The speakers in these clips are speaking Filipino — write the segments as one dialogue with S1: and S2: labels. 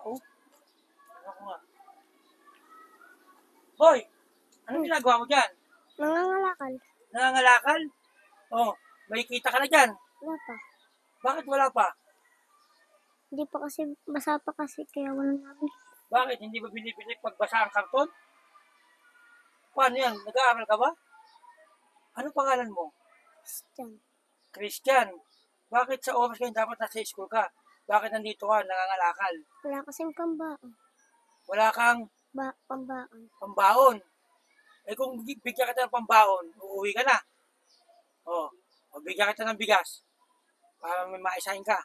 S1: oh. Ano ko nga? Hoy! Anong ginagawa mo dyan?
S2: Nangangalakal.
S1: Nangangalakal? Oh, may kita ka na dyan.
S2: Wala pa.
S1: Bakit wala pa?
S2: Hindi pa kasi, basa pa kasi, kaya wala namin.
S1: Bakit? Hindi ba binibili pagbasa ang karton? Paano yan? Nag-aaral ka ba? Ano pangalan mo?
S2: Christian.
S1: Christian. Bakit sa oras kayo dapat nasa school ka? Bakit nandito ka, nangangalakal?
S2: Wala kasing pambaon.
S1: Wala kang
S2: Pambaon.
S1: pambaon. Eh kung bigyan kita ng pambaon, uuwi ka na. O bigyan kita ng bigas para may maisahin ka.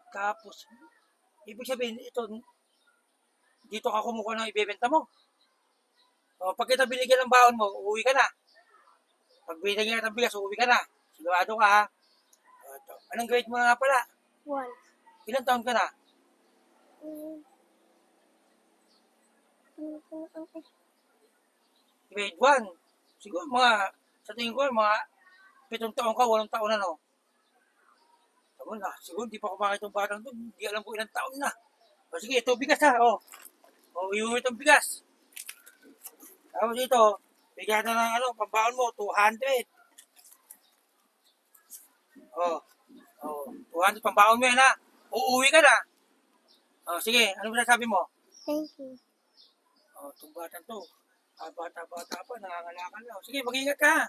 S1: Tapos, ibig sabihin, ito, dito ka kumukuha ng ibebenta mo. O pag kita binigyan ng baon mo, uuwi ka na. Pag binigyan kita ng bigas, uuwi ka na. Sigurado ka ha. O, ito. Anong grade mo na nga pala?
S2: 1.
S1: Ilang taon ka na? Grade 1. Siguro sa tingin ko, mga 7 taon ka, 8 taon na, no? Tama na, siguro hindi pa kumakit itong batang to. Hindi alam ko ilang taon na. O sige, ito bigas ha, o. O, iuwi itong bigas. Tapos ito, bigyan na ng pambaon mo, 200. O, 200 pambaon mo yan ha. Uuwi ka na. O, sige, ano ba sabi mo?
S2: Thank you.
S1: O, itong batang to. Bata-bata pa, nangangalakal na. Sige, mag-ingat ka ha.